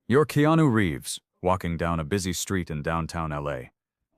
You're Keanu Reeves, walking down a busy street in downtown LA,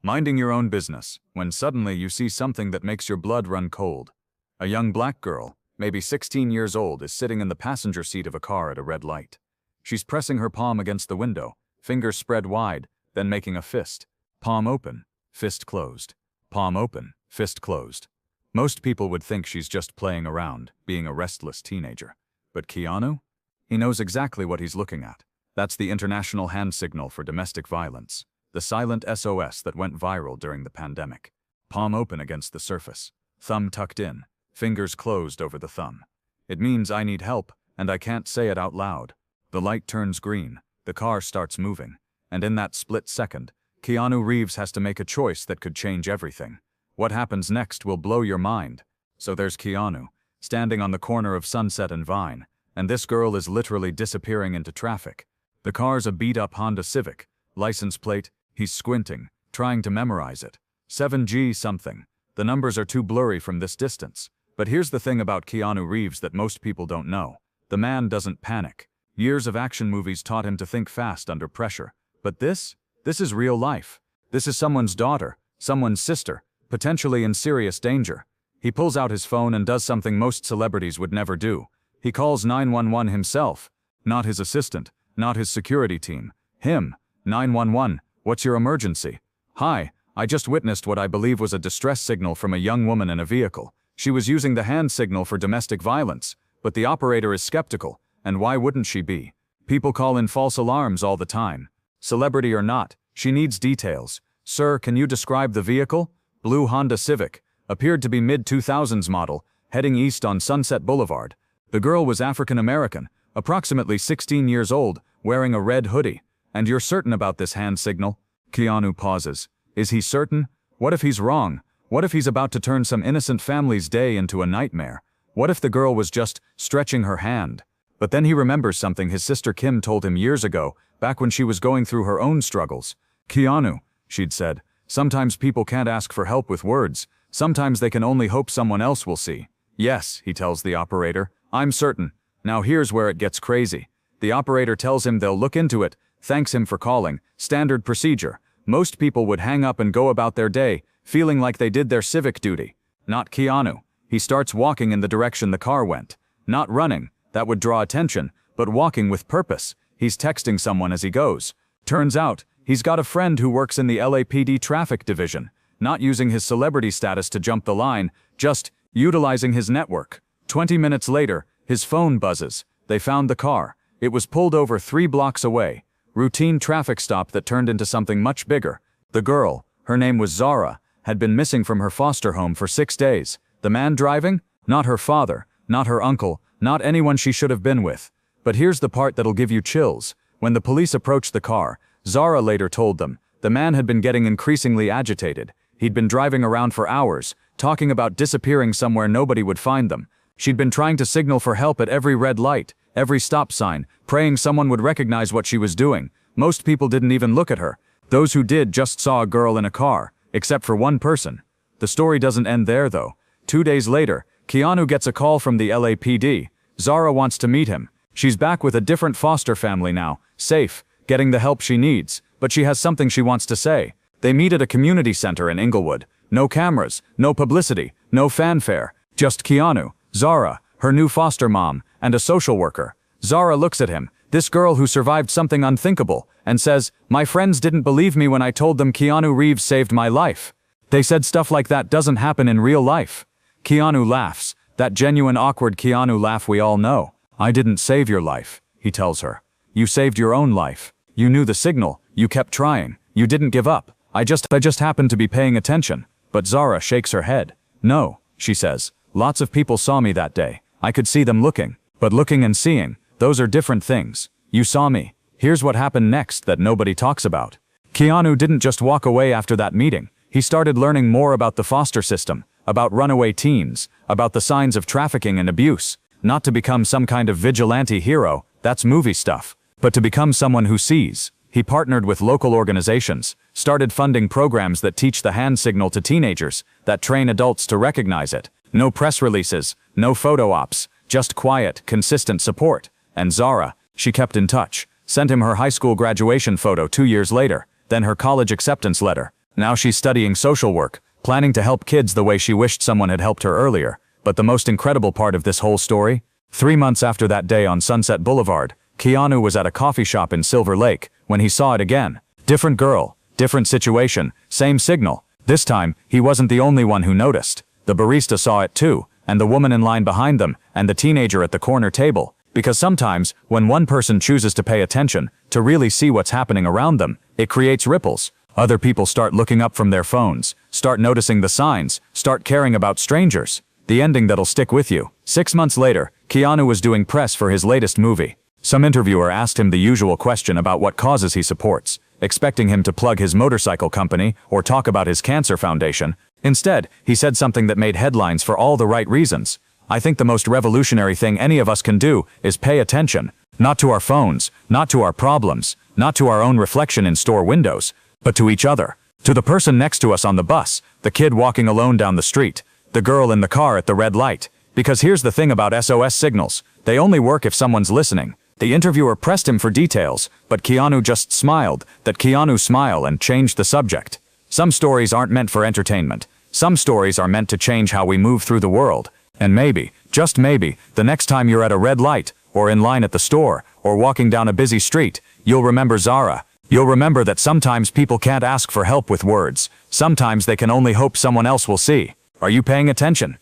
minding your own business, when suddenly you see something that makes your blood run cold. A young black girl, maybe 16 years old, is sitting in the passenger seat of a car at a red light. She's pressing her palm against the window, fingers spread wide, then making a fist. Palm open, fist closed. Palm open, fist closed. Most people would think she's just playing around, being a restless teenager. But Keanu? He knows exactly what he's looking at. That's the international hand signal for domestic violence, the silent SOS that went viral during the pandemic. Palm open against the surface, thumb tucked in, fingers closed over the thumb. It means I need help, and I can't say it out loud. The light turns green, the car starts moving, and in that split second, Keanu Reeves has to make a choice that could change everything. What happens next will blow your mind. So there's Keanu, standing on the corner of Sunset and Vine, and this girl is literally disappearing into traffic. The car's a beat-up Honda Civic, license plate, he's squinting, trying to memorize it. 7G something. The numbers are too blurry from this distance. But here's the thing about Keanu Reeves that most people don't know. The man doesn't panic. Years of action movies taught him to think fast under pressure. But this is real life. This is someone's daughter, someone's sister, potentially in serious danger. He pulls out his phone and does something most celebrities would never do. He calls 911 himself, not his assistant. Not his security team. Him. 911, what's your emergency? Hi, I just witnessed what I believe was a distress signal from a young woman in a vehicle. She was using the hand signal for domestic violence, but the operator is skeptical, and why wouldn't she be? People call in false alarms all the time. Celebrity or not, she needs details. Sir, can you describe the vehicle? Blue Honda Civic. Appeared to be mid-2000s model, heading east on Sunset Boulevard. The girl was African American, approximately 16 years old, wearing a red hoodie. And you're certain about this hand signal? Keanu pauses. Is he certain? What if he's wrong? What if he's about to turn some innocent family's day into a nightmare? What if the girl was just stretching her hand? But then he remembers something his sister Kim told him years ago, back when she was going through her own struggles. Keanu, she'd said, sometimes people can't ask for help with words. Sometimes they can only hope someone else will see. Yes, he tells the operator, I'm certain. Now here's where it gets crazy. The operator tells him they'll look into it, thanks him for calling, standard procedure. Most people would hang up and go about their day, feeling like they did their civic duty. Not Keanu. He starts walking in the direction the car went. Not running, that would draw attention, but walking with purpose. He's texting someone as he goes. Turns out, he's got a friend who works in the LAPD traffic division, not using his celebrity status to jump the line, just utilizing his network. 20 minutes later, his phone buzzes. They found the car. It was pulled over 3 blocks away. Routine traffic stop that turned into something much bigger. The girl, her name was Zara, had been missing from her foster home for 6 days. The man driving? Not her father, not her uncle, not anyone she should have been with. But here's the part that'll give you chills. When the police approached the car, Zara later told them, the man had been getting increasingly agitated. He'd been driving around for hours, talking about disappearing somewhere nobody would find them. She'd been trying to signal for help at every red light, every stop sign, praying someone would recognize what she was doing. Most people didn't even look at her. Those who did just saw a girl in a car, except for one person. The story doesn't end there though. 2 days later, Keanu gets a call from the LAPD. Zara wants to meet him. She's back with a different foster family now, safe, getting the help she needs, but she has something she wants to say. They meet at a community center in Inglewood. No cameras, no publicity, no fanfare, just Keanu, Zara, her new foster mom, and a social worker. Zara looks at him, this girl who survived something unthinkable, and says, my friends didn't believe me when I told them Keanu Reeves saved my life. They said stuff like that doesn't happen in real life. Keanu laughs, that genuine awkward Keanu laugh we all know. I didn't save your life, he tells her. You saved your own life. You knew the signal, you kept trying, you didn't give up. I just happened to be paying attention. But Zara shakes her head. No, she says. Lots of people saw me that day. I could see them looking. But looking and seeing, those are different things. You saw me. Here's what happened next that nobody talks about. Keanu didn't just walk away after that meeting. He started learning more about the foster system, about runaway teens, about the signs of trafficking and abuse. Not to become some kind of vigilante hero, that's movie stuff, but to become someone who sees. He partnered with local organizations, started funding programs that teach the hand signal to teenagers, that train adults to recognize it. No press releases, no photo ops, just quiet, consistent support. And Zara, she kept in touch. Sent him her high school graduation photo 2 years later, then her college acceptance letter. Now she's studying social work, planning to help kids the way she wished someone had helped her earlier. But the most incredible part of this whole story? 3 months after that day on Sunset Boulevard, Keanu was at a coffee shop in Silver Lake when he saw it again. Different girl, different situation, same signal. This time, he wasn't the only one who noticed. The barista saw it too, and the woman in line behind them, and the teenager at the corner table. Because sometimes, when one person chooses to pay attention, to really see what's happening around them, it creates ripples. Other people start looking up from their phones, start noticing the signs, start caring about strangers. The ending that'll stick with you. 6 months later, Keanu was doing press for his latest movie. Some interviewer asked him the usual question about what causes he supports, expecting him to plug his motorcycle company or talk about his cancer foundation. Instead, he said something that made headlines for all the right reasons. I think the most revolutionary thing any of us can do is pay attention. Not to our phones, not to our problems, not to our own reflection in store windows, but to each other. To the person next to us on the bus, the kid walking alone down the street, the girl in the car at the red light. Because here's the thing about SOS signals, they only work if someone's listening. The interviewer pressed him for details, but Keanu just smiled, that Keanu smile, and changed the subject. Some stories aren't meant for entertainment. Some stories are meant to change how we move through the world. And maybe, just maybe, the next time you're at a red light, or in line at the store, or walking down a busy street, you'll remember Zara. You'll remember that sometimes people can't ask for help with words. Sometimes they can only hope someone else will see. Are you paying attention?